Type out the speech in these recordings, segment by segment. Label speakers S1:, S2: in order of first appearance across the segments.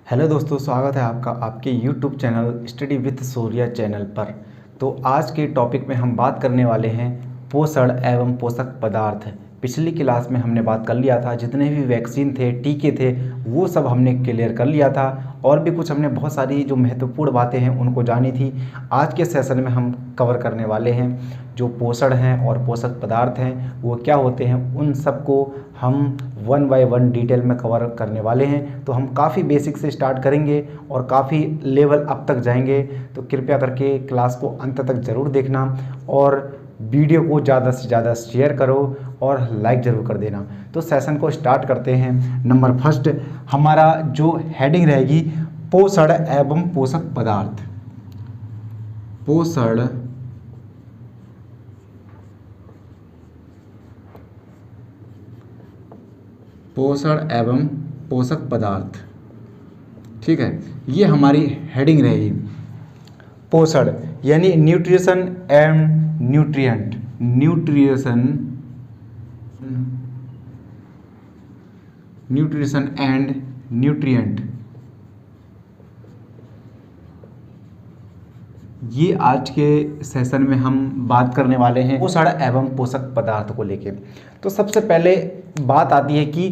S1: Hello दोस्तों, स्वागत है आपका आपके YouTube channel study with Surya channel पर। तो आज के टॉपिक में हम बात करने वाले हैं पोषण एवं पोषक पदार्थ। पिछली क्लास में हमने बात कर लिया था, जितने भी वैक्सीन थे, टीके थे, वो सब हमने क्लियर कर लिया था और भी कुछ हमने बहुत सारी जो महत्वपूर्ण बातें हैं उनको जानी थी। आज के सेशन में हम कवर करने वाले हैं जो पोषण हैं और पोषक पदार्थ हैं वो क्या होते हैं, उन सबको हम वन बाय वन डिटेल में कवर करने वाले हैं। तो हम काफ़ी बेसिक से स्टार्ट करेंगे और काफ़ी लेवल अप तक जाएंगे। तो कृपया करके क्लास को अंत तक ज़रूर देखना और वीडियो को ज़्यादा से ज़्यादा शेयर करो और लाइक ज़रूर कर देना। तो सेशन को स्टार्ट करते हैं। नंबर फर्स्ट हमारा जो हेडिंग रहेगी पोषण एवं पोषक पदार्थ। पोषण एवं पोषक पदार्थ, ठीक है, ये हमारी हेडिंग रहेगी। पोषण यानी nutrition and nutrient, nutrition and nutrient, ये आज के सेशन में हम बात करने वाले हैं पोषण एवं पोषक पदार्थ को लेके। तो सबसे पहले बात आती है कि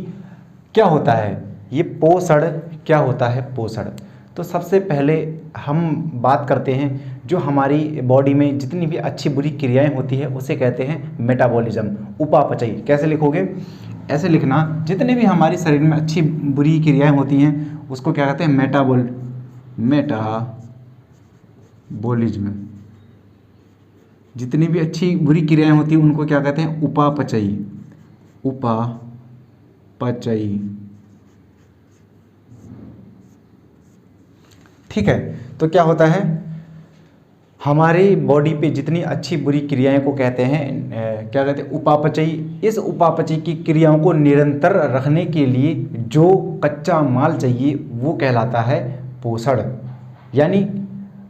S1: क्या होता है ये पोषण, क्या होता है पोषण। तो सबसे पहले हम बात करते हैं जो हमारी बॉडी में जितनी भी अच्छी बुरी क्रियाएं होती है उसे कहते हैं मेटाबॉलिज्म, उपापचय। कैसे लिखोगे, ऐसे लिखना, जितने भी हमारी शरीर में अच्छी बुरी क्रियाएं होती हैं उसको क्या कहते हैं, मेटाबॉलिज्म। जितनी भी अच्छी बुरी क्रियाएं होती हैं उनको क्या कहते हैं, उपापचयी, उपापचयी, ठीक है। तो क्या होता है, हमारी बॉडी पे जितनी अच्छी बुरी क्रियाएं को कहते हैं क्या कहते हैं, उपापचयी। इस उपापचय की क्रियाओं को निरंतर रखने के लिए जो कच्चा माल चाहिए वो कहलाता है पोषण। यानी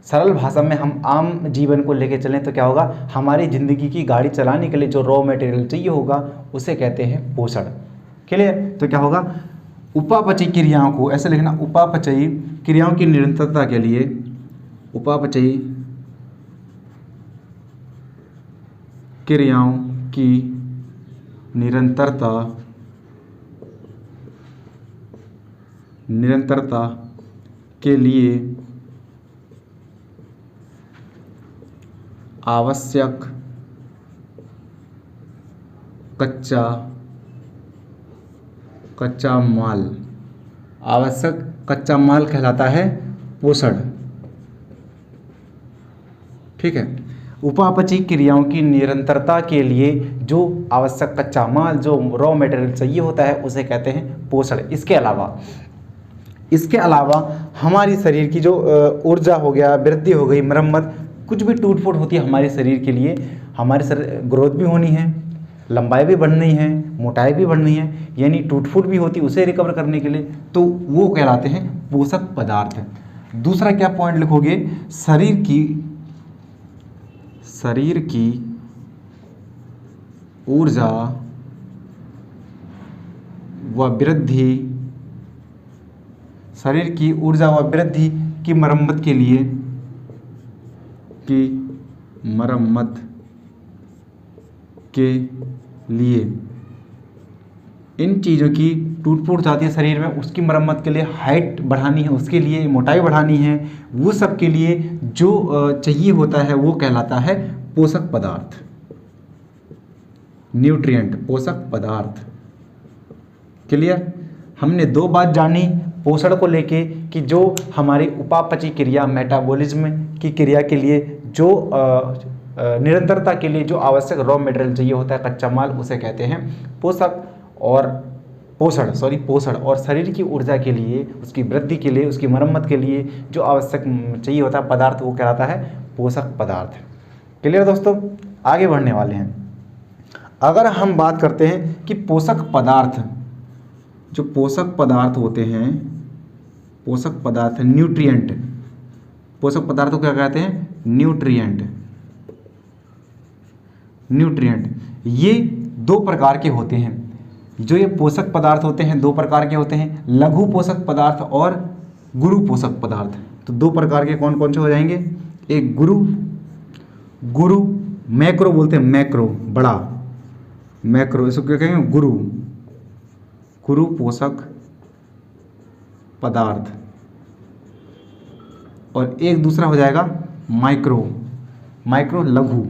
S1: सरल भाषा में हम आम जीवन को लेके चलें तो क्या होगा, हमारी ज़िंदगी की गाड़ी चलाने के लिए जो रॉ मटेरियल चाहिए होगा उसे कहते हैं पोषण। क्लियर। तो क्या होगा, उपापचयी क्रियाओं को ऐसे लिखना, उपापचयी क्रियाओं की निरंतरता के लिए, उपापचयी क्रियाओं की निरंतरता के लिए आवश्यक कच्चा माल, आवश्यक कच्चा माल कहलाता है पोषण, ठीक है। उपापचयी क्रियाओं की निरंतरता के लिए जो आवश्यक कच्चा माल, जो रॉ मटेरियल चाहिए होता है उसे कहते हैं पोषण। इसके अलावा हमारी शरीर की जो ऊर्जा हो गया, वृद्धि हो गई, मरम्मत, कुछ भी टूट फूट होती है हमारे शरीर के लिए, हमारे शरीर ग्रोथ भी होनी है, लंबाई भी बढ़नी है, मोटाई भी बढ़नी है, यानी टूट फूट भी होती है, उसे रिकवर करने के लिए, तो वो कहलाते हैं पोषक पदार्थ। दूसरा क्या पॉइंट लिखोगे, शरीर की ऊर्जा व वृद्धि, शरीर की ऊर्जा व वृद्धि की मरम्मत के लिए इन चीज़ों की टूट फूट जाती है शरीर में, उसकी मरम्मत के लिए हाइट बढ़ानी है, उसके लिए मोटाई बढ़ानी है, वो सब के लिए जो चाहिए होता है वो कहलाता है पोषक पदार्थ, न्यूट्रिएंट, पोषक पदार्थ। क्लियर। हमने दो बात जानी पोषण को लेके कि जो हमारी उपापचय क्रिया, मेटाबॉलिज्म की क्रिया के लिए जो निरंतरता के लिए जो आवश्यक रॉ मटेरियल चाहिए होता है, कच्चा माल, उसे कहते हैं पोषक, और पोषण और शरीर की ऊर्जा के लिए, उसकी वृद्धि के लिए, उसकी मरम्मत के लिए जो आवश्यक चाहिए होता है पदार्थ वो कहलाता है पोषक पदार्थ। क्लियर दोस्तों, आगे बढ़ने वाले हैं। अगर हम बात करते हैं कि पोषक पदार्थ, जो पोषक पदार्थ होते हैं, पोषक पदार्थ न्यूट्रिएंट, पोषक पदार्थों को क्या कहते हैं, न्यूट्रिएंट। ये दो प्रकार के होते हैं। जो ये पोषक पदार्थ होते हैं दो प्रकार के होते हैं, लघु पोषक पदार्थ और गुरु पोषक पदार्थ। तो दो प्रकार के कौन कौन से हो जाएंगे, एक गुरु मैक्रो बोलते हैं, मैक्रो बड़ा, मैक्रो इसको क्या कहेंगे, गुरु पोषक पदार्थ। और एक दूसरा हो जाएगा माइक्रो लघु,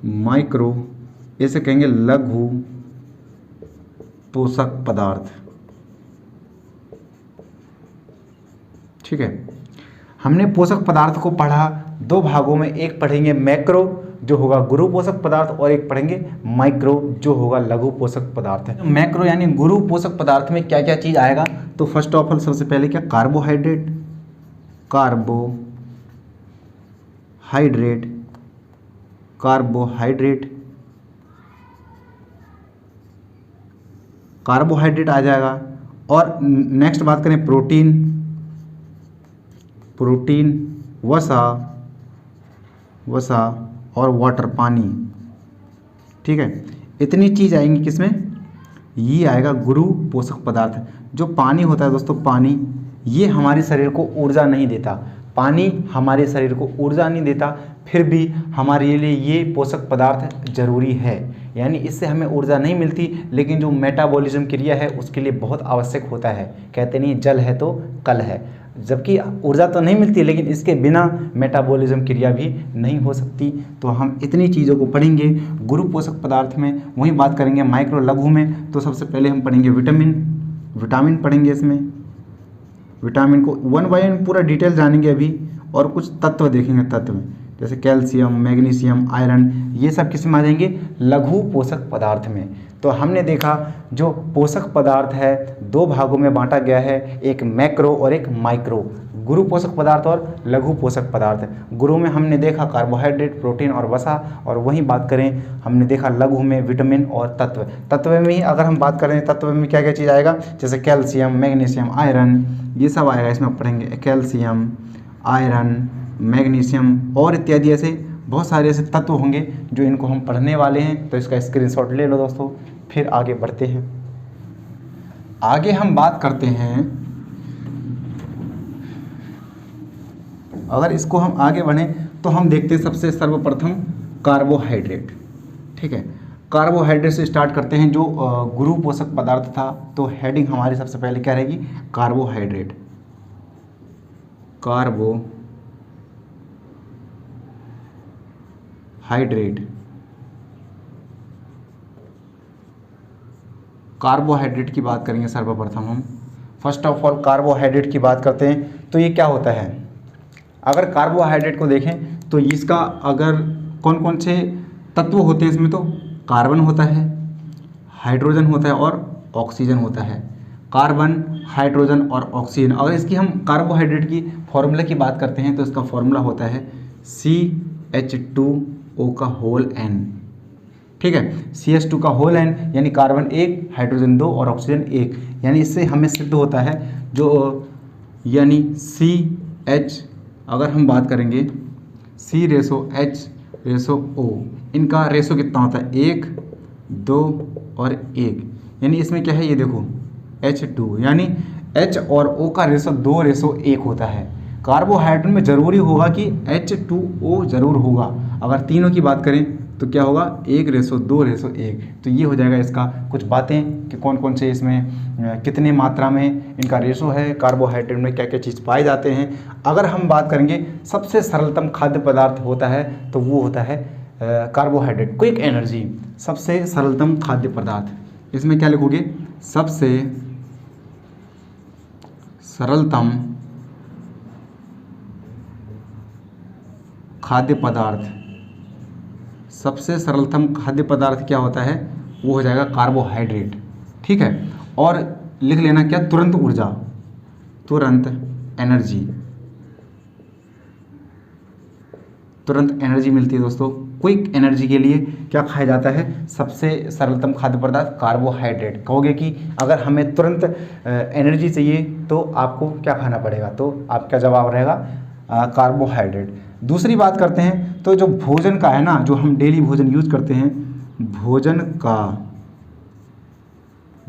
S1: माइक्रो इसे कहेंगे लघु पोषक पदार्थ। ठीक है, हमने पोषक पदार्थ को पढ़ा दो भागों में, एक पढ़ेंगे मैक्रो जो होगा गुरु पोषक पदार्थ, और एक पढ़ेंगे माइक्रो जो होगा लघु पोषक पदार्थ है। मैक्रो यानी गुरु पोषक पदार्थ में क्या क्या चीज आएगा, तो फर्स्ट ऑफ ऑल सबसे पहले क्या, कार्बोहाइड्रेट, कार्बोहाइड्रेट आ जाएगा। और नेक्स्ट बात करें प्रोटीन, वसा और वाटर, पानी। ठीक है, इतनी चीज आएंगी किसमें, ये आएगा गुरु पोषक पदार्थ। जो पानी होता है दोस्तों, पानी ये हमारे शरीर को ऊर्जा नहीं देता, पानी हमारे शरीर को ऊर्जा नहीं देता, फिर भी हमारे लिए ये पोषक पदार्थ जरूरी है, यानी इससे हमें ऊर्जा नहीं मिलती, लेकिन जो मेटाबॉलिज्म क्रिया है उसके लिए बहुत आवश्यक होता है। कहते नहीं जल है तो कल है, जबकि ऊर्जा तो नहीं मिलती लेकिन इसके बिना मेटाबॉलिज्म क्रिया भी नहीं हो सकती। तो हम इतनी चीज़ों को पढ़ेंगे गुरु पोषक पदार्थ में। वहीं बात करेंगे माइक्रो लघु में, तो सबसे पहले हम पढ़ेंगे विटामिन पढ़ेंगे। इसमें विटामिन को 1 बाय 1 पूरा डिटेल जानेंगे अभी, और कुछ तत्व देखेंगे, तत्व जैसे कैल्शियम, मैग्नीशियम, आयरन, ये सब किस में आ जाएंगे, लघु पोषक पदार्थ में। तो हमने देखा जो पोषक पदार्थ है दो भागों में बांटा गया है, एक मैक्रो और एक माइक्रो, गुरु पोषक पदार्थ और लघु पोषक पदार्थ। गुरु में हमने देखा कार्बोहाइड्रेट, प्रोटीन और वसा, और वहीं बात करें हमने देखा लघु में विटामिन और तत्व में ही अगर हम बात करें, तत्व में क्या क्या चीज़ आएगा, जैसे कैल्शियम, मैग्नीशियम, आयरन, ये सब आएगा इसमें पढ़ेंगे, कैल्शियम, आयरन, मैग्नीशियम और इत्यादि ऐसे बहुत सारे ऐसे तत्व होंगे जो इनको हम पढ़ने वाले हैं। तो इसका स्क्रीनशॉट ले लो दोस्तों, फिर आगे बढ़ते हैं। आगे हम बात करते हैं, अगर इसको हम आगे बढ़ें तो हम देखते हैं सबसे सर्वप्रथम कार्बोहाइड्रेट। ठीक है, कार्बोहाइड्रेट से स्टार्ट करते हैं, जो गुरु पोषक पदार्थ था। तो हेडिंग हमारी सबसे पहले क्या रहेगी, कार्बोहाइड्रेट। कार्बोहाइड्रेट की बात करेंगे सर्वप्रथम हम। फर्स्ट ऑफ ऑल कार्बोहाइड्रेट की बात करते हैं तो ये क्या होता है। अगर कार्बोहाइड्रेट को देखें तो इसका अगर कौन कौन से तत्व होते हैं इसमें, तो कार्बन होता है, हाइड्रोजन होता है और ऑक्सीजन होता है। कार्बन, हाइड्रोजन और ऑक्सीजन। अगर इसकी हम कार्बोहाइड्रेट की फॉर्मूला की बात करते हैं तो इसका फॉर्मूला होता है CH2O का होल N। ठीक है, CH2 का होल N यानी कार्बन 1, हाइड्रोजन 2 और ऑक्सीजन 1। यानी इससे हमें सिद्ध होता है जो यानी CH, अगर हम बात करेंगे C/H/O, इनका रेशो कितना होता है, 1, 2 और 1। यानी इसमें क्या है, ये देखो H2, यानी H और O का रेशो 2/1 होता है। कार्बोहाइड्रेट में ज़रूरी होगा कि H2O ज़रूर होगा। अगर तीनों की बात करें तो क्या होगा, 1/2/1। तो ये हो जाएगा इसका कुछ बातें कि कौन कौन से इसमें कितने मात्रा में इनका रेशो है, कार्बोहाइड्रेट में क्या क्या चीज़ पाए जाते हैं। अगर हम बात करेंगे सबसे सरलतम खाद्य पदार्थ होता है तो वो होता है कार्बोहाइड्रेट, क्विक एनर्जी। सबसे सरलतम खाद्य पदार्थ, इसमें क्या लिखोगे, सबसे सरलतम खाद्य पदार्थ। सबसे सरलतम खाद्य पदार्थ क्या होता है, वो हो जाएगा कार्बोहाइड्रेट। ठीक है, और लिख लेना क्या, तुरंत ऊर्जा, तुरंत एनर्जी मिलती है दोस्तों। क्विक एनर्जी के लिए क्या खाया जाता है, सबसे सरलतम खाद्य पदार्थ कार्बोहाइड्रेट। कहोगे कि अगर हमें तुरंत एनर्जी चाहिए तो आपको क्या खाना पड़ेगा, तो आपका जवाब रहेगा कार्बोहाइड्रेट। दूसरी बात करते हैं तो जो भोजन का है ना, जो हम डेली भोजन यूज करते हैं, भोजन का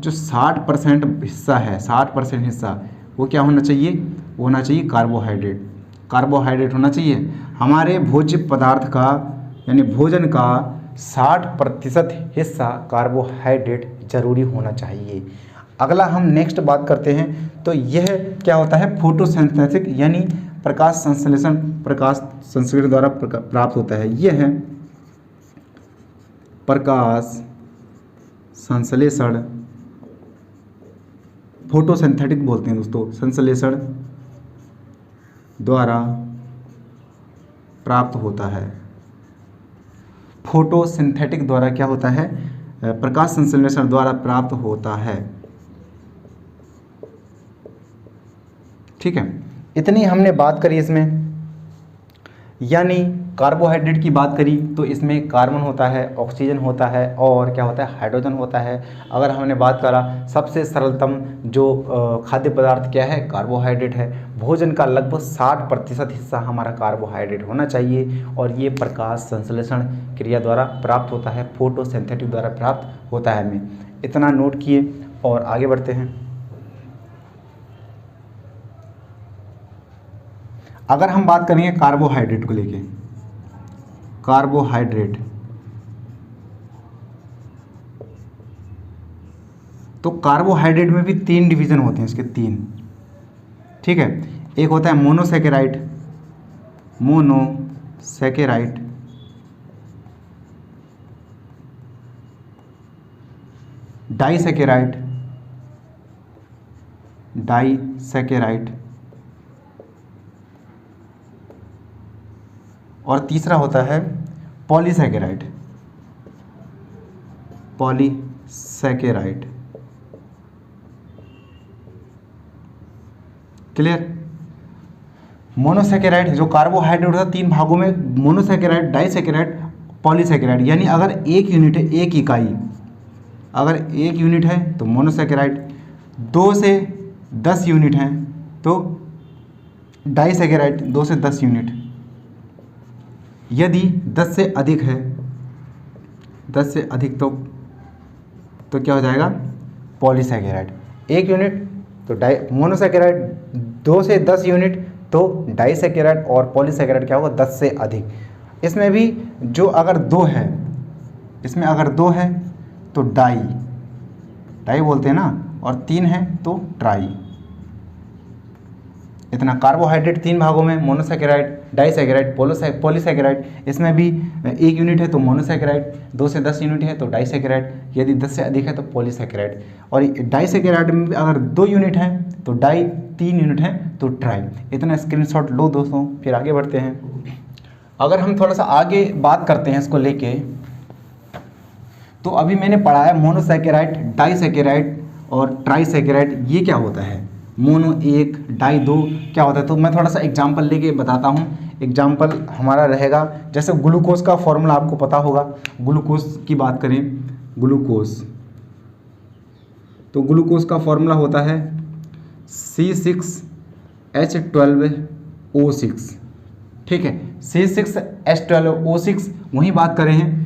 S1: जो 60% हिस्सा है, 60% हिस्सा वो क्या होना चाहिए, वो होना चाहिए कार्बोहाइड्रेट। कार्बोहाइड्रेट होना चाहिए। हमारे भोज्य पदार्थ का यानी भोजन का 60% हिस्सा कार्बोहाइड्रेट जरूरी होना चाहिए। अगला हम नेक्स्ट बात करते हैं, तो यह क्या होता है, फोटोसिंथेसिस यानी प्रकाश संश्लेषण द्वारा प्राप्त होता है। यह है प्रकाश संश्लेषण, फोटोसिंथेटिक बोलते हैं दोस्तों, संश्लेषण द्वारा प्राप्त होता है। फोटोसिंथेटिक द्वारा क्या होता है, प्रकाश संश्लेषण द्वारा प्राप्त होता है। ठीक है, इतनी हमने बात करी इसमें, यानी कार्बोहाइड्रेट की बात करी तो इसमें कार्बन होता है, ऑक्सीजन होता है और क्या होता है, हाइड्रोजन होता है। अगर हमने बात करा सबसे सरलतम जो खाद्य पदार्थ क्या है, कार्बोहाइड्रेट है। भोजन का लगभग 60% हिस्सा हमारा कार्बोहाइड्रेट होना चाहिए और ये प्रकाश संश्लेषण क्रिया द्वारा प्राप्त होता है, फोटोसिंथेटिक द्वारा प्राप्त होता है। हमें इतना नोट किए और आगे बढ़ते हैं। अगर हम बात करेंगे कार्बोहाइड्रेट को लेके, कार्बोहाइड्रेट तो कार्बोहाइड्रेट में भी 3 डिवीजन होते हैं इसके, 3। ठीक है, एक होता है मोनोसैकेराइड, डाइसैकेराइड और तीसरा होता है पॉलीसैकेराइड। क्लियर। मोनोसैकेराइड जो कार्बोहाइड्रेट होता है 3 भागों में, मोनोसैकेराइड, डाइसैकेराइड, पॉलीसैकेराइड। यानी अगर एक यूनिट है, एक इकाई अगर एक यूनिट है तो मोनोसैकेराइड, 2 से 10 यूनिट हैं तो डाइसैकेराइड, 2 से 10 यूनिट। यदि 10 से अधिक है, 10 से अधिक तो क्या हो जाएगा, पॉलीसैकेराइड। 1 यूनिट तो मोनोसैकेराइड, 2 से 10 यूनिट तो डाइसैकेराइड और पॉलीसैकेराइड क्या होगा, 10 से अधिक। इसमें भी जो अगर 2 है, इसमें अगर 2 है तो डाई बोलते हैं ना, और 3 है तो ट्राई। इतना कार्बोहाइड्रेट 3 भागों में, मोनोसैकेराइड, डाइसैकेराइड, पॉलीसैकेराइड। इसमें भी 1 यूनिट है तो मोनोसैकेराइड, 2 से 10 यूनिट है तो डाइसैकेराइड, यदि 10 से अधिक है तो पॉलीसैकेराइड। और डाइसैकेराइड में अगर 2 यूनिट है तो डाई, 3 यूनिट है तो ट्राई। इतना स्क्रीनशॉट लो दोस्तों, फिर आगे बढ़ते हैं। अगर हम थोड़ा सा आगे बात करते हैं इसको लेके, तो अभी मैंने पढ़ा है मोनोसैकेराइड, डाइसैकेराइड और ट्राइसैकेराइड। ये क्या होता है, मोनो 1, डाई 2 क्या होता है, तो मैं थोड़ा सा एग्जांपल लेके बताता हूँ। एग्जांपल हमारा रहेगा, जैसे ग्लूकोज का फॉर्मूला आपको पता होगा। ग्लूकोज की बात करें, ग्लूकोज तो ग्लूकोज का फॉर्मूला होता है C6H12O6। ठीक है, C6H12O6। वहीं बात करें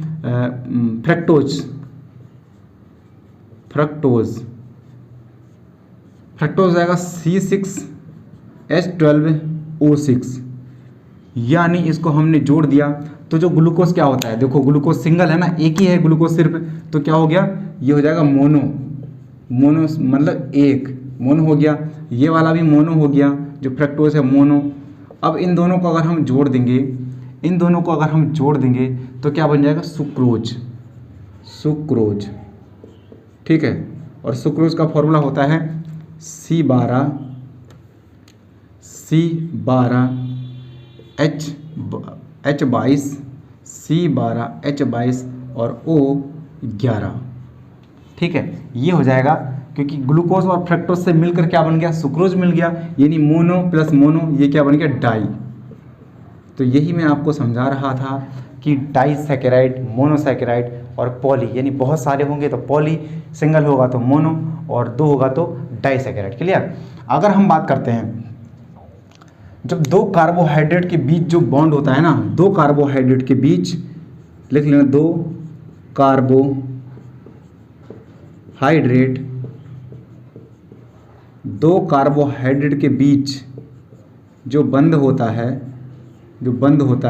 S1: फ्रक्टोज आएगा C6H12O6। यानी इसको हमने जोड़ दिया तो जो ग्लूकोज क्या होता है, देखो ग्लूकोज सिंगल है ना, एक ही है ग्लूकोज सिर्फ, तो क्या हो गया, ये हो जाएगा मोनो मतलब एक मोनो हो गया। ये वाला भी मोनो हो गया, जो फ्रक्टोज है मोनो। अब इन दोनों को अगर हम जोड़ देंगे, तो क्या बन जाएगा, सुक्रोज। ठीक है, और सुक्रोज का फॉर्मूला होता है C12H22 और O11। ठीक है, ये हो जाएगा, क्योंकि ग्लूकोज और फ्रक्टोज से मिलकर क्या बन गया, सुक्रोज मिल गया। यानी मोनो प्लस मोनो ये क्या बन गया, डाई। तो यही मैं आपको समझा रहा था कि डाइसैकेराइड, मोनोसैकेराइड और पॉली, यानी बहुत सारे होंगे तो पॉली, सिंगल होगा तो मोनो और 2 होगा तो डाइसैकेराइड। क्लियर। अगर हम बात करते हैं, जब 2 कार्बोहाइड्रेट के बीच जो बॉन्ड होता है ना, 2 कार्बोहाइड्रेट के बीच लिख लेना, 2 कार्बोहाइड्रेट दो कार्बोहाइड्रेट के बीच जो बंध होता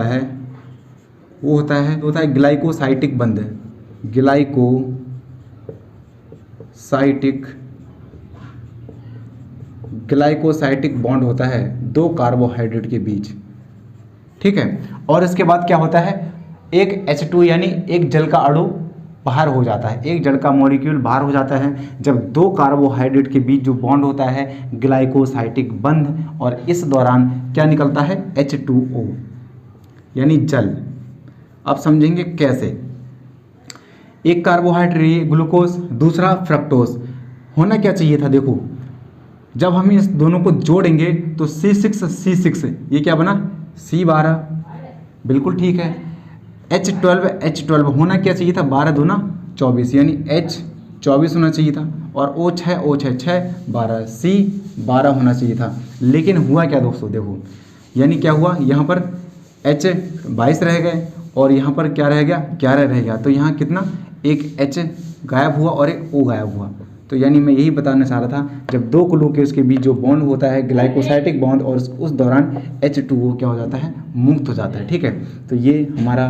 S1: है वो होता है ग्लाइकोसाइटिक बंध। ग्लाइकोसाइटिक बॉन्ड होता है दो कार्बोहाइड्रेट के बीच, ठीक है। और इसके बाद क्या होता है, एक H2 यानी एक जल का अणु बाहर हो जाता है, एक जल का मॉलिक्यूल बाहर हो जाता है जब दो कार्बोहाइड्रेट के बीच जो बॉन्ड होता है ग्लाइकोसाइटिक बंध, और इस दौरान क्या निकलता है, H2O यानी जल। अब समझेंगे कैसे। एक कार्बोहाइड्रेट ग्लूकोज, दूसरा फ्रक्टोज। होना क्या चाहिए था, देखो जब हम इस दोनों को जोड़ेंगे तो C6 ये क्या बना, C12, बिल्कुल ठीक है। H12 होना क्या चाहिए था, 12 दूना 24 यानी H24 होना चाहिए था, और O6 12 C12 होना चाहिए था। लेकिन हुआ क्या दोस्तों, देखो यानी क्या हुआ, यहाँ पर H22 रह गए और यहाँ पर क्या रह गया, 11 रह गया। तो यहाँ कितना, एक H गायब हुआ और एक O गायब हुआ। तो यानी मैं यही बताना चाह रहा था, जब दो ग्लूकोज के बीच जो बॉन्ड होता है ग्लाइकोसाइटिक बॉन्ड, और उस दौरान H2O क्या हो जाता है, मुक्त हो जाता है, ठीक है। तो ये हमारा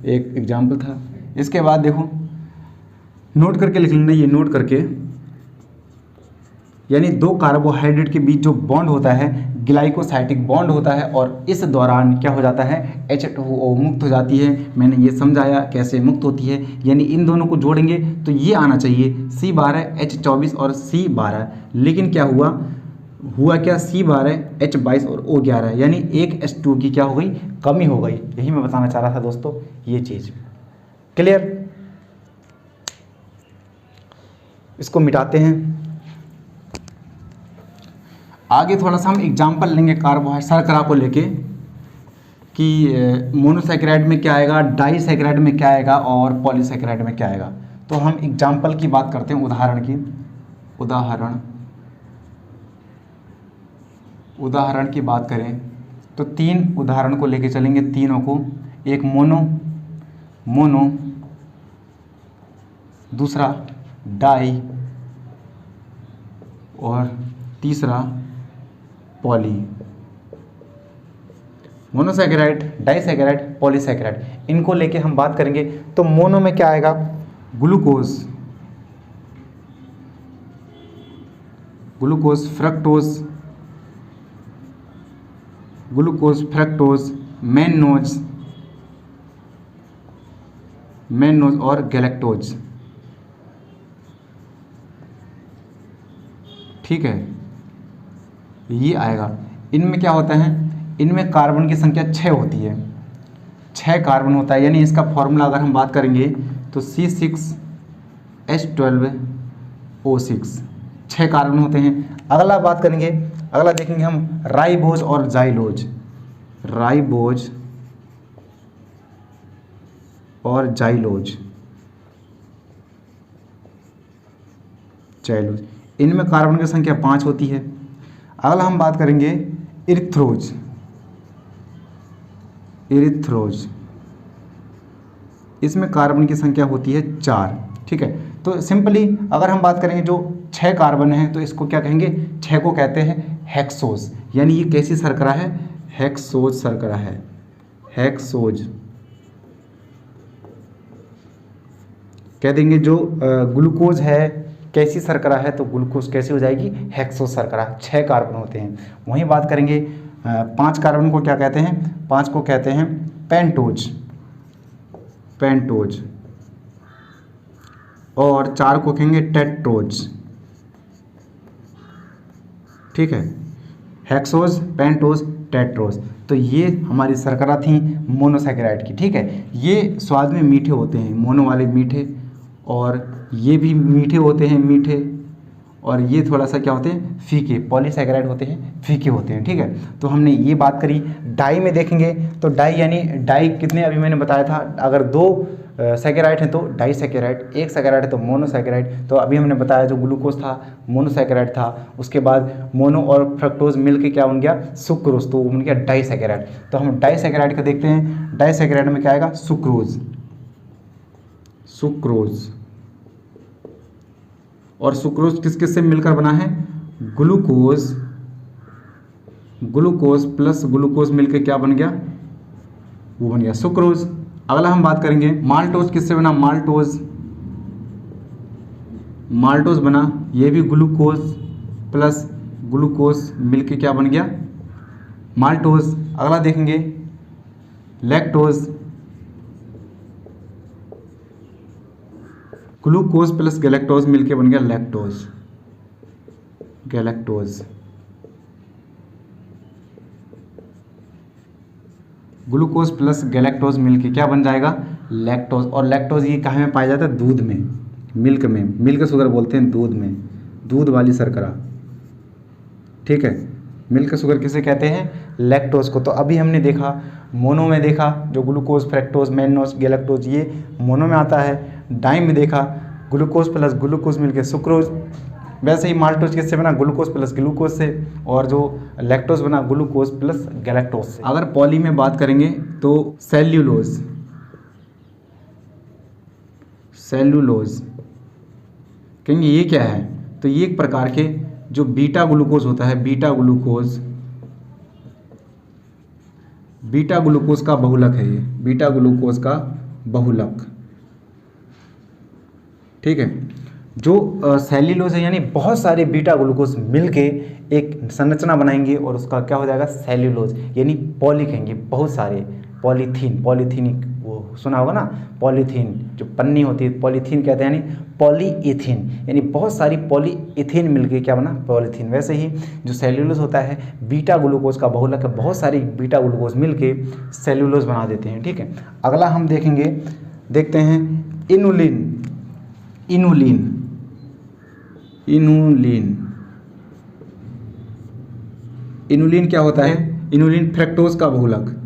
S1: एक एग्जाम्पल था। इसके बाद देखो, नोट करके लिख लेना, ये नोट करके, यानी दो कार्बोहाइड्रेट के बीच जो बॉन्ड होता है ग्लाइकोसाइटिक बॉन्ड होता है, और इस दौरान क्या हो जाता है, H2O मुक्त हो जाती है। मैंने ये समझाया कैसे मुक्त होती है, यानी इन दोनों को जोड़ेंगे तो ये आना चाहिए C12 H24 और C12। लेकिन क्या हुआ क्या, C12 H22 और O11, यानी एक H2 की क्या हो गई, कमी हो गई। यही मैं बताना चाह रहा था दोस्तों, ये चीज़ क्लियर। इसको मिटाते हैं। आगे थोड़ा सा हम एग्जाम्पल लेंगे कार्बोहाइड्रेट शर्करा को लेके, कि मोनोसैकेराइड में क्या आएगा, डाईसैकेराइड में क्या आएगा और पॉलीसैकेराइड में क्या आएगा। तो हम एग्जाम्पल की बात करते हैं, उदाहरण की बात करें तो 3 उदाहरण को लेके चलेंगे, तीनों को। एक मोनो, दूसरा डाई और तीसरा पॉली। मोनोसैकेराइड, डाईसैकेराइड, पॉलीसैकेराइड, इनको लेके हम बात करेंगे। तो मोनो में क्या आएगा, ग्लूकोज, फ्रक्टोज, मैनोज और गैलेक्टोज, ठीक है, ये आएगा। इनमें क्या होता है, इनमें कार्बन की संख्या 6 होती है, 6 कार्बन होता है। यानी इसका फॉर्मूला अगर हम बात करेंगे तो C6H12O6, 6 कार्बन होते हैं। अगला बात करेंगे, अगला देखेंगे हम राइबोज और जाइलोज, इनमें कार्बन की संख्या 5 होती है। अगला हम बात करेंगे इरिथ्रोज, इसमें कार्बन की संख्या होती है 4, ठीक है। तो सिंपली अगर हम बात करेंगे जो 6 कार्बन है तो इसको क्या कहेंगे, 6 को कहते हैं हेक्सोज। यानी ये कैसी शर्करा है, हेक्सोज शर्करा है, हेक्सोज कह देंगे। जो ग्लूकोज है कैसी शर्करा है, तो ग्लूकोज कैसी हो जाएगी, हेक्सोज शर्करा, 6 कार्बन होते हैं। वहीं बात करेंगे 5 कार्बन को क्या कहते हैं, 5 को कहते हैं पेंटोज, और 4 को कहेंगे टेट्रोज, ठीक है, हेक्सोज, पेंटोज, टेट्रोज। तो ये हमारी शर्करा थी मोनोसैकेराइड की, ठीक है। ये स्वाद में मीठे होते हैं, मोनो वाले मीठे, और ये भी मीठे होते हैं, और ये थोड़ा सा क्या होते हैं, फीके। पॉलीसैकेराइड होते हैं, फीके होते हैं, ठीक है। तो हमने ये बात करी। डाई में देखेंगे तो डाई यानी डाई कितने, अभी मैंने बताया था, अगर 2 सैकेराइड है तो डाईसैकेराइड, 1 सैकेराइड है तो मोनोसैकेराइड। तो अभी हमने बताया जो ग्लूकोज था मोनोसैकेराइड था, उसके बाद मोनो और फ्रक्टोज मिलके क्या बन गया, सुक्रोज, तो बन गया डाईसैकेराइड। तो हम डाईसैकेराइड का देखते हैं, डाईसैकेराइड में क्या आएगा, सुक्रोज, और सुक्रोज किस किस से मिलकर बना है, ग्लूकोज, ग्लूकोज प्लस ग्लूकोज मिलके क्या बन गया, वो बन गया सुक्रोज। अगला हम बात करेंगे माल्टोज किससे बना, माल्टोज, माल्टोज बना, ये भी ग्लूकोज प्लस ग्लूकोज मिलके क्या बन गया, माल्टोज। अगला देखेंगे लैक्टोज, ग्लूकोज प्लस गैलेक्टोज मिलके बन गया lactose, galactose. Glucose plus galactose मिलके क्या बन जाएगा, लैक्टोज। और लैक्टोज ये कहाँ में पाया जाता है, दूध में, मिल्क में, मिल्क शुगर बोलते हैं दूध में, दूध वाली शर्करा, ठीक है। मिल्क शुगर किसे कहते हैं, लैक्टोज को। तो अभी हमने देखा मोनो में देखा जो ग्लूकोज, फ्रैक्टोज, मैनोज, गैलेक्टोज ये मोनो में आता है। डाई में देखा ग्लूकोज प्लस ग्लूकोज मिलके सुक्रोज। वैसे ही माल्टोज किससे बना, ग्लूकोज प्लस ग्लूकोज से। और जो लैक्टोज बना ग्लूकोज प्लस गैलेक्टोज से। अगर पॉली में बात करेंगे तो सेल्यूलोज, सेल्यूलोज कहेंगे ये क्या है, तो ये एक प्रकार के जो बीटा ग्लूकोज होता है, बीटा ग्लूकोज, बीटा ग्लूकोज का बहुलक है, ये बीटा ग्लूकोज का बहुलक, ठीक है। जो सेल्यूलोज है यानी बहुत सारे बीटा ग्लूकोज मिलके एक संरचना बनाएंगे और उसका क्या हो जाएगा, सेल्यूलोज, यानी पॉली कहेंगे, बहुत सारे पॉलीथीन, पॉलीथीनिक, वो सुना होगा ना, पॉलीथीन जो पन्नी होती है पॉलीथीन कहते हैं, यानी पॉलीइथीन, यानी बहुत सारी पॉलीइथीन मिलके क्या बना, पॉलीथीन। वैसे ही जो सेल्यूलोज होता है बीटा ग्लूकोज का बहुलक है, बहुत सारी बीटा ग्लूकोज मिलके सेल्यूलोज बना देते हैं, ठीक है। अगला हम देखेंगे, देखते हैं इनुलिन, इनुलिन, इनुलिन, इनुलिन क्या होता है, इनुलिन फ्रक्टोज का बहुलक,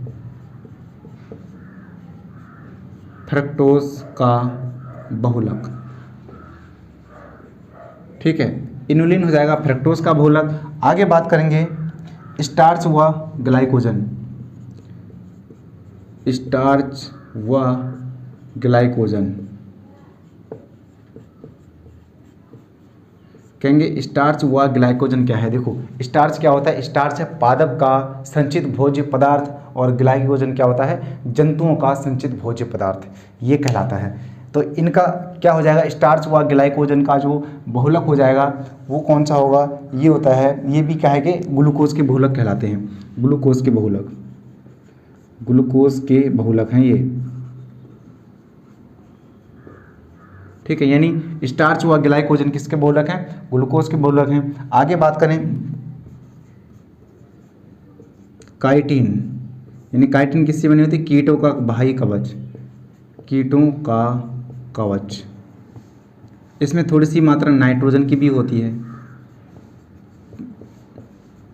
S1: फ्रक्टोज का बहुलक, ठीक है। इनुलिन हो जाएगा फ्रक्टोज का बहुलक। आगे बात करेंगे स्टार्च व ग्लाइकोजन, स्टार्च व ग्लाइकोजन कहेंगे स्टार्च व ग्लाइकोजन क्या है। देखो स्टार्च क्या होता है, स्टार्च है पादप का संचित भोज्य पदार्थ, और ग्लाइकोजन क्या होता है, जंतुओं का संचित भोज्य पदार्थ, ये कहलाता है। तो इनका क्या हो जाएगा, स्टार्च व ग्लाइकोजन का जो बहुलक हो जाएगा वो कौन सा होगा, ये होता है, ये भी क्या है कि ग्लूकोज के बहुलक कहलाते हैं, ग्लूकोज के बहुलक, ग्लूकोज के बहुलक हैं ये, ठीक है। यानी स्टार्च व ग्लाइकोजन किसके बहुलक हैं, ग्लूकोज के बहुलक हैं। आगे बात करें काइटिन, यानी काइटिन किससे बनी होती है, कीटों का बाह्य कवच, कीटों का कवच। इसमें थोड़ी सी मात्रा नाइट्रोजन की भी होती है।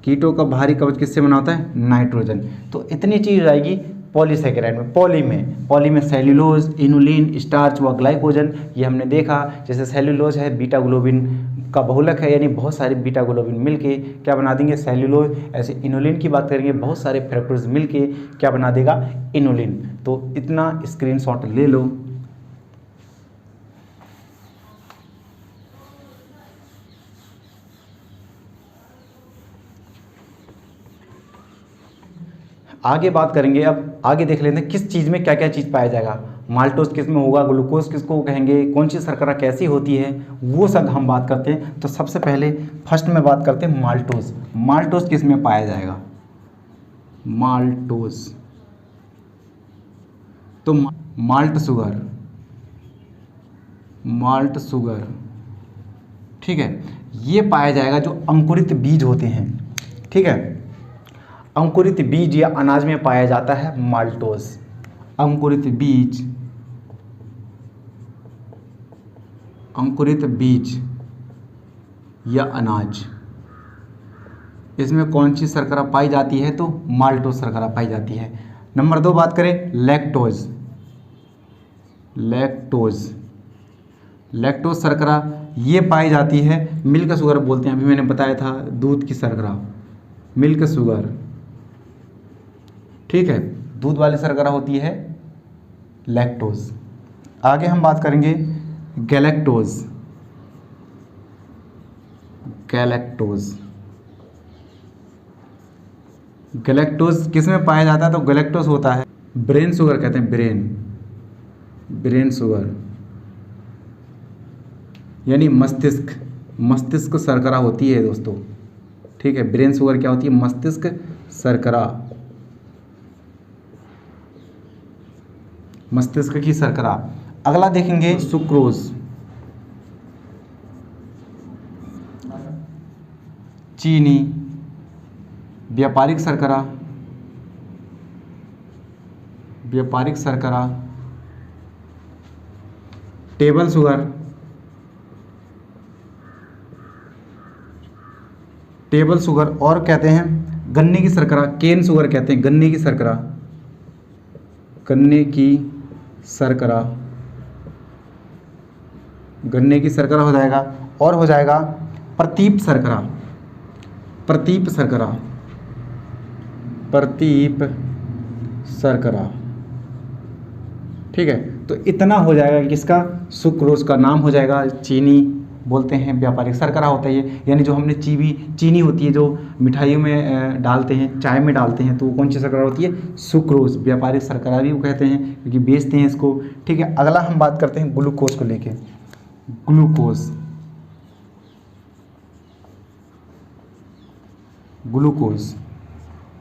S1: कीटों का बाहरी कवच किससे बना होता है, नाइट्रोजन। तो इतनी चीज आएगी पॉलीसेकेराइड में। पॉली में सेल्यूलोज, इनुलिन, स्टार्च व ग्लाइकोजन, ये हमने देखा। जैसे सेल्यूलोज है बीटा ग्लोबिन का बहुलक है, यानी बहुत सारे बीटा ग्लोबिन मिलके क्या बना देंगे, सेल्यूलोज। ऐसे इनुलिन की बात करेंगे, बहुत सारे फ्रैक्टोज मिलके क्या बना देगा, इनुलिन। तो इतना स्क्रीनशॉट ले लो। आगे बात करेंगे, अब आगे देख लेते हैं किस चीज़ में क्या क्या चीज़ पाया जाएगा। माल्टोज किस में होगा, ग्लूकोज किसको कहेंगे, कौन सी शर्करा कैसी होती है, वो सब हम बात करते हैं। तो सबसे पहले फर्स्ट में बात करते हैं माल्टोज। माल्टोज किस में पाया जाएगा, माल्टोज, तो माल्ट शुगर, माल्ट शुगर, ठीक है। ये पाया जाएगा जो अंकुरित बीज होते हैं, ठीक है। अंकुरित बीज या अनाज में पाया जाता है माल्टोज, अंकुरित बीज, अंकुरित बीज या अनाज, इसमें कौन सी शर्करा पाई जाती है, तो माल्टोज शर्करा पाई जाती है। नंबर 2 बात करें लैक्टोज, लैक्टोज, लैक्टोज शर्करा ये पाई जाती है, मिल्क शुगर बोलते हैं, अभी मैंने बताया था दूध की शर्करा, मिल्क शुगर, ठीक है। दूध वाली शर्करा होती है लैक्टोज। आगे हम बात करेंगे गैलेक्टोज, गैलेक्टोज। गैलेक्टोज किस में पाया जाता है? तो गैलेक्टोज होता है ब्रेन शुगर कहते हैं, ब्रेन शुगर, यानी मस्तिष्क शर्करा होती है दोस्तों। ठीक है, ब्रेन शुगर क्या होती है? मस्तिष्क शर्करा, मस्तिष्क की शर्करा। अगला देखेंगे सुक्रोज। चीनी, व्यापारिक शर्करा, टेबल शुगर, और कहते हैं गन्ने की शर्करा, केन शुगर कहते हैं, गन्ने की शर्करा हो जाएगा। और हो जाएगा प्रतीप शर्करा। ठीक है, तो इतना हो जाएगा कि इसका सुक्रोज का नाम हो जाएगा। चीनी बोलते हैं, व्यापारिक शर्करा होता है ये, यानी जो हमने चीनी होती है जो मिठाइयों में डालते हैं, चाय में डालते हैं, तो वो कौन सी शर्करा होती है? सुक्रोज, व्यापारिक शर्करा भी वो कहते हैं क्योंकि बेचते हैं इसको। ठीक है, अगला हम बात करते हैं ग्लूकोज को लेके।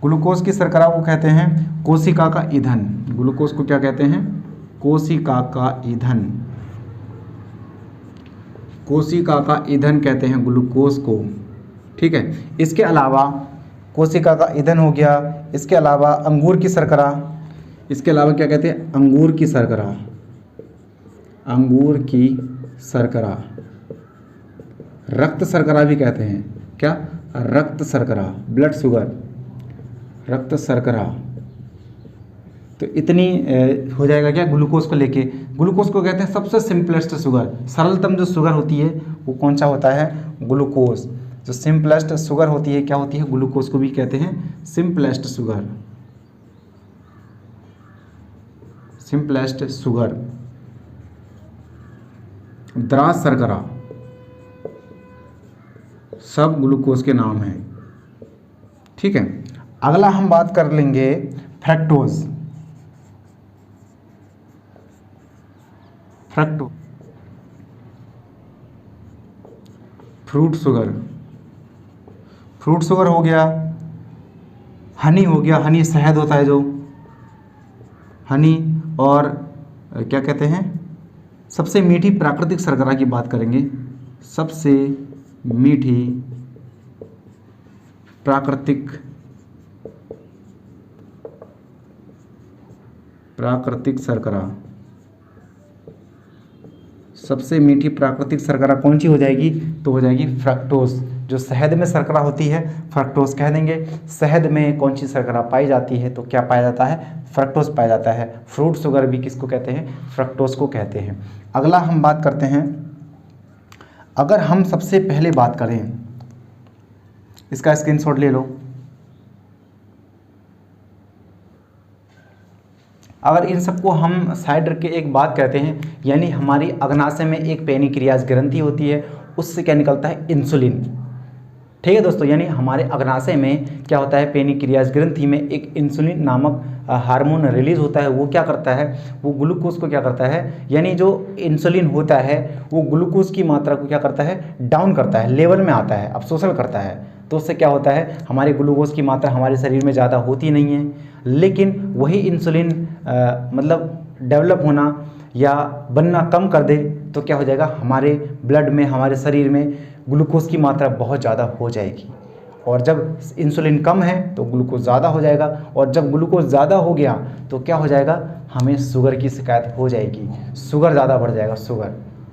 S1: ग्लूकोज की शर्करा को कहते हैं कोशिका का ईंधन। ग्लूकोज को क्या कहते हैं? कोशिका का ईंधन कहते हैं ग्लूकोज को। ठीक है, इसके अलावा कोशिका का ईंधन हो गया, इसके अलावा अंगूर की शर्करा, इसके अलावा क्या कहते हैं? अंगूर की शर्करा, रक्त शर्करा भी कहते हैं। क्या? रक्त शर्करा, ब्लड शुगर, रक्त शर्करा। तो इतनी हो जाएगा क्या ग्लूकोज को लेके। ग्लूकोज को कहते हैं सबसे सिंपलेस्ट शुगर, सरलतम जो शुगर होती है वो कौन सा होता है? ग्लूकोज। जो सिंपलेस्ट शुगर होती है क्या होती है? ग्लूकोज को भी कहते हैं सिंपलेस्ट शुगर। द्रास शर्करा, सब ग्लूकोज के नाम हैं। ठीक है, अगला हम बात कर लेंगे फ्रक्टोज। फ्रूट शुगर हो गया, हनी हो गया, हनी शहद होता है जो हनी, और क्या कहते हैं? सबसे मीठी प्राकृतिक शर्करा की बात करेंगे, सबसे मीठी प्राकृतिक शर्करा। सबसे मीठी प्राकृतिक शर्करा कौन सी हो जाएगी? तो हो जाएगी फ्रक्टोज। जो शहद में शर्करा होती है फ्रक्टोज कह देंगे। शहद में कौन सी शर्करा पाई जाती है? तो क्या पाया जाता है? फ्रक्टोज पाया जाता है। फ्रूट शुगर भी किसको कहते हैं? फ्रक्टोज को कहते हैं। अगला हम बात करते हैं, अगर हम सबसे पहले बात करें, इसका स्क्रीनशॉट ले लो। अगर इन सबको हम साइड रख के एक बात कहते हैं, यानी हमारी अग्नाशय में एक पेनिक्रियाज ग्रंथि होती है, उससे क्या निकलता है? इंसुलिन। ठीक है दोस्तों, यानी हमारे अग्नाशय में क्या होता है? पेनिक्रियाज ग्रंथि में एक इंसुलिन नामक हार्मोन रिलीज होता है। वो क्या करता है? वो ग्लूकोज को क्या करता है? यानी जो इंसुलिन होता है वो ग्लूकोज की मात्रा को क्या करता है? डाउन करता है, लेवल में आता है, अवशोषण करता है। तो उससे क्या होता है? हमारे ग्लूकोज की मात्रा हमारे शरीर में ज़्यादा होती नहीं है, लेकिन वही इंसुलिन मतलब डेवलप होना या बनना कम कर दे तो क्या हो जाएगा? हमारे ब्लड में, हमारे शरीर में ग्लूकोज की मात्रा बहुत ज़्यादा हो जाएगी। और जब इंसुलिन कम है तो ग्लूकोज ज़्यादा हो जाएगा, और जब ग्लूकोज ज़्यादा हो गया तो क्या हो जाएगा? हमें शुगर की शिकायत हो जाएगी, शुगर ज़्यादा बढ़ जाएगा, शुगर।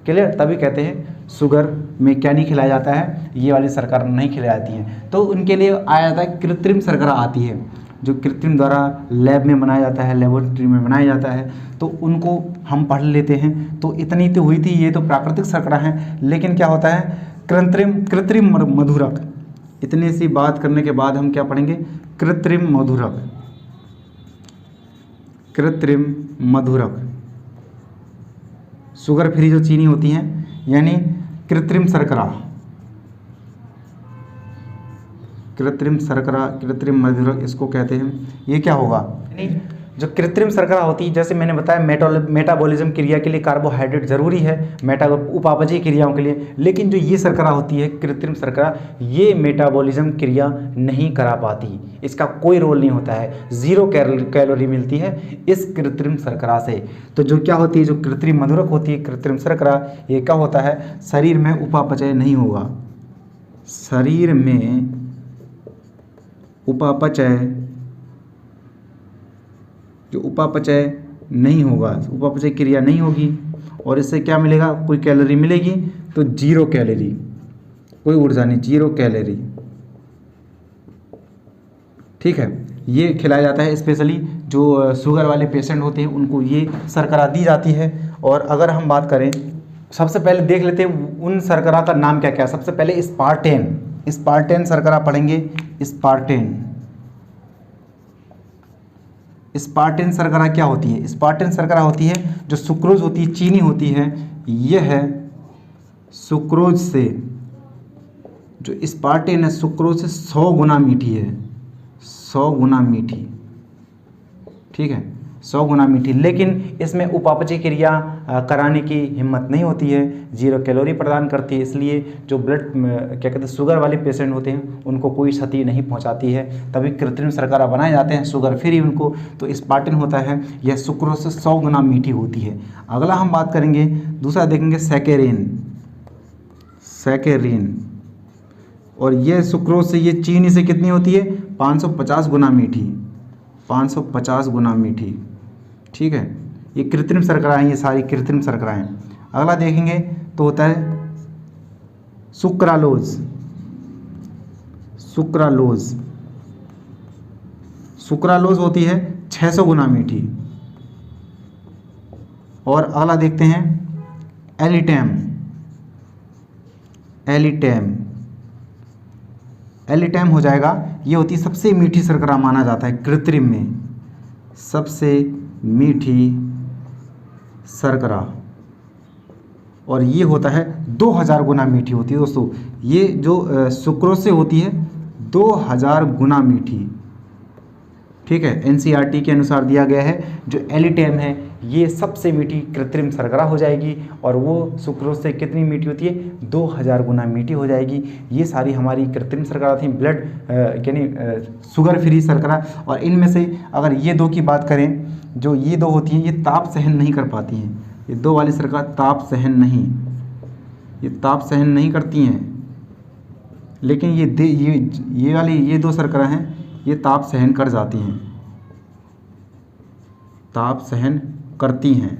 S1: क्लियर? तभी कहते हैं शुगर में क्या नहीं खिलाया जाता है? ये वाली शर्करा नहीं खिलाई जाती है। तो उनके लिए आया जाता है कृत्रिम शर्करा आती है, जो कृत्रिम द्वारा लैब में बनाया जाता है, लेबोरेटरी में बनाया जाता है, तो उनको हम पढ़ लेते हैं। तो इतनी तो हुई थी, ये तो प्राकृतिक शर्करा है, लेकिन क्या होता है? कृत्रिम मधुरक। इतनी सी बात करने के बाद हम क्या पढ़ेंगे? कृत्रिम मधुरक, शुगर फ्री जो चीनी होती हैं, यानी कृत्रिम शर्करा, कृत्रिम शर्करा, कृत्रिम मधुरक इसको कहते हैं। ये क्या होगा, जो कृत्रिम शर्करा होती है, जैसे मैंने बताया मेटाबॉलिज्म क्रिया के लिए कार्बोहाइड्रेट जरूरी है, उपापचयी क्रियाओं के लिए, लेकिन जो ये शर्करा होती है कृत्रिम शर्करा, ये मेटाबॉलिज्म क्रिया नहीं करा पाती, इसका कोई रोल नहीं होता है, 0 कैलोरी मिलती है इस कृत्रिम शर्करा से। तो जो क्या होती है, जो कृत्रिम मधुरक होती है, कृत्रिम शर्करा, ये क्या होता है, शरीर में उपापचय नहीं होगा, शरीर में उपापचय नहीं होगा, उपापचय क्रिया नहीं होगी, और इससे क्या मिलेगा, कोई कैलोरी मिलेगी तो 0 कैलोरी, कोई ऊर्जा नहीं, 0 कैलोरी। ठीक है, ये खिलाया जाता है, स्पेशली जो शुगर वाले पेशेंट होते हैं उनको ये शर्करा दी जाती है। और अगर हम बात करें, सबसे पहले देख लेते हैं उन शर्करा का नाम क्या क्या। सबसे पहले स्पार्टेन शर्करा पढ़ेंगे, स्पार्टेन शर्करा क्या होती है, स्पार्टेन शर्करा होती है जो सुक्रोज होती है, चीनी होती है, यह है सुक्रोज से, जो स्पार्टेन है सुक्रोज से 100 गुना मीठी है, 100 गुना मीठी। ठीक है, 100 गुना मीठी, लेकिन इसमें उपापचय क्रिया कराने की हिम्मत नहीं होती है, 0 कैलोरी प्रदान करती है, इसलिए जो ब्लड क्या कहते हैं शुगर वाले पेशेंट होते हैं उनको कोई क्षति नहीं पहुंचाती है, तभी कृत्रिम शर्करा बनाए जाते हैं शुगर फ्री उनको। तो स्पार्टेन होता है, यह सुक्रोज से 100 गुना मीठी होती है। अगला हम बात करेंगे, दूसरा देखेंगे सैकेरिन, और यह सुक्रोज से, ये चीनी से कितनी होती है, 550 गुना मीठी, 550 गुना मीठी। ठीक है, ये कृत्रिम शर्करा हैं, ये सारी कृत्रिम शर्करा हैं। अगला देखेंगे तो होता है सुक्रालोज, सुक्रालोज होती है 600 गुना मीठी। और अगला देखते हैं एलिटैम हो जाएगा, ये होती है सबसे मीठी शर्करा माना जाता है कृत्रिम में, सबसे मीठी शर्करा, और ये होता है 2000 गुना मीठी होती है दोस्तों। ये जो सुक्रोज से होती है 2000 गुना मीठी। ठीक है, एनसीईआरटी के अनुसार दिया गया है, जो एलिटैम है ये सबसे मीठी कृत्रिम शर्करा हो जाएगी, और वो सुक्रोज से कितनी मीठी होती है, 2000 गुना मीठी हो जाएगी। ये सारी हमारी कृत्रिम शर्करा थी, ब्लड यानी शुगर फ्री शर्करा। और इनमें से अगर ये 2 की बात करें, जो ये 2 होती हैं ये ताप सहन नहीं कर पाती हैं, ये 2 वाली शर्करा ताप सहन नहीं करती हैं, लेकिन ये वाली ये 2 शर्करा हैं ये ताप सहन कर जाती हैं, ताप सहन करती हैं।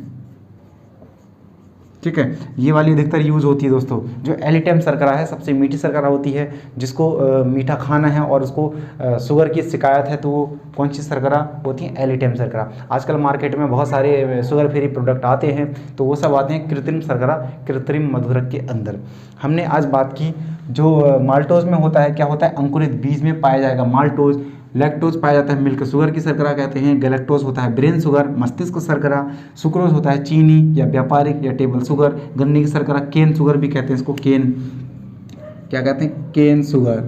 S1: ठीक है, ये वाली अधिकतर यूज़ होती है दोस्तों। जो एलिटैम शर्करा है सबसे मीठी शर्करा होती है, जिसको मीठा खाना है और उसको शुगर की शिकायत है, तो वो कौन सी शर्करा होती है, एलिटैम शर्करा। आजकल मार्केट में बहुत सारे शुगर फ्री प्रोडक्ट आते हैं, तो वो सब आते हैं कृत्रिम शर्करा, कृत्रिम मधुरक के अंदर। हमने आज बात की जो माल्टोज में होता है, क्या होता है, अंकुरित बीज में पाया जाएगा माल्टोज। लैक्टोज पाया जाता है, मिल्क शुगर की शर्करा कहते हैं। गैलेक्टोज होता है ब्रेन शुगर, मस्तिष्क शर्करा। सुक्रोज होता है चीनी या व्यापारिक या टेबल शुगर। गन्ने की शर्करा केन शुगर भी कहते हैं इसको, केन क्या कहते हैं, केन शुगर।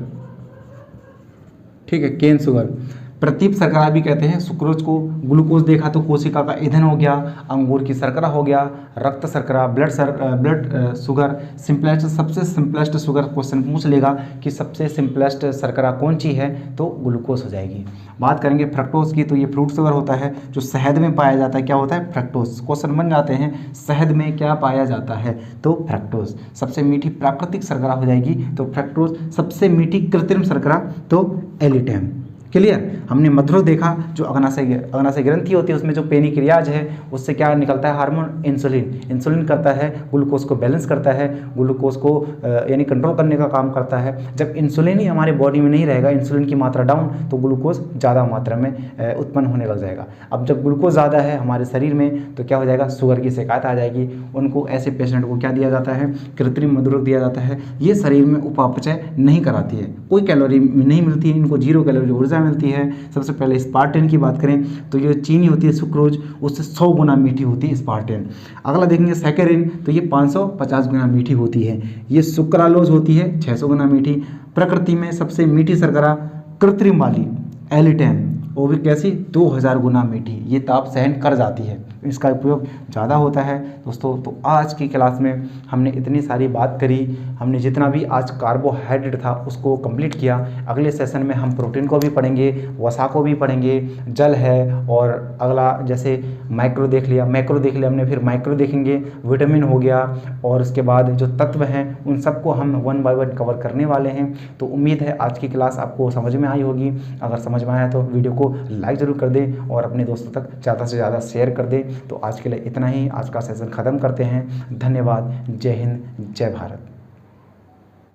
S1: ठीक है, केन शुगर। प्रतीप शर्करा भी कहते हैं। सुक्रोज को ग्लूकोज देखा तो कोशिका का ईंधन हो गया। अंगूर की शर्करा हो गया, रक्त शर्करा, ब्लड शुगर। सिंपलेस्ट, सबसे सिंपलेस्ट शुगर क्वेश्चन पूछ लेगा कि सबसे सिंपलेस्ट शर्करा कौन सी है, तो ग्लूकोज हो जाएगी। बात करेंगे फ्रक्टोज की, तो ये फ्रूट शुगर होता है जो शहद में पाया जाता है। क्या होता है, फ्रक्टोज। क्वेश्चन बन जाते हैं, शहद में क्या पाया जाता है, तो फ्रक्टोज। सबसे मीठी प्राकृतिक शर्करा हो जाएगी तो फ्रक्टोज। सबसे मीठी कृत्रिम शर्करा तो एलिटैम। क्लियर। हमने मधुरक देखा, जो अग्नाशय ग्रंथि होती है उसमें जो पेनिक्रियाज है उससे क्या निकलता है, हार्मोन इंसुलिन करता है, ग्लूकोज को बैलेंस करता है, ग्लूकोज को यानी कंट्रोल करने का काम करता है। जब इंसुलिन ही हमारे बॉडी में नहीं रहेगा, इंसुलिन की मात्रा डाउन, तो ग्लूकोज ज़्यादा मात्रा में उत्पन्न होने लग जाएगा। अब जब ग्लूकोज ज़्यादा है हमारे शरीर में तो क्या हो जाएगा, शुगर की शिकायत आ जाएगी। उनको, ऐसे पेशेंट को क्या दिया जाता है, कृत्रिम मधुरक दिया जाता है। ये शरीर में उपापचय नहीं कराती है, कोई कैलोरी नहीं मिलती है, इनको 0 कैलोरी ऊर्जा मिलती है। सबसे पहले स्पार्टेन की बात करें तो ये चीनी होती है सुक्रोज, उससे 100 गुना मीठी होती है स्पार्टेन। अगला देखेंगे सैकेरिन, तो ये 550 गुना मीठी होती है। ये सुक्रालोज होती है 600 गुना मीठी। प्रकृति में सबसे मीठी शर्करा कृत्रिम वाली एलिटेन, वो भी कैसी 2000 गुना मीठी, ये ताप सहन कर जाती है, इसका उपयोग ज़्यादा होता है दोस्तों। तो आज की क्लास में हमने इतनी सारी बात करी, हमने जितना भी आज कार्बोहाइड्रेट था उसको कंप्लीट किया। अगले सेशन में हम प्रोटीन को भी पढ़ेंगे, वसा को भी पढ़ेंगे, जल है, और अगला जैसे मैक्रो देख लिया हमने, फिर माइक्रो देखेंगे, विटामिन हो गया, और उसके बाद जो तत्व हैं उन सबको हम 1 बाय 1 कवर करने वाले हैं। तो उम्मीद है आज की क्लास आपको समझ में आई होगी। अगर समझ में आया तो वीडियो को लाइक ज़रूर कर दें और अपने दोस्तों तक ज़्यादा से ज़्यादा शेयर कर दें। तो आज के लिए इतना ही, आज का सेशन ख़त्म करते हैं। धन्यवाद। जय हिंद, जय भारत।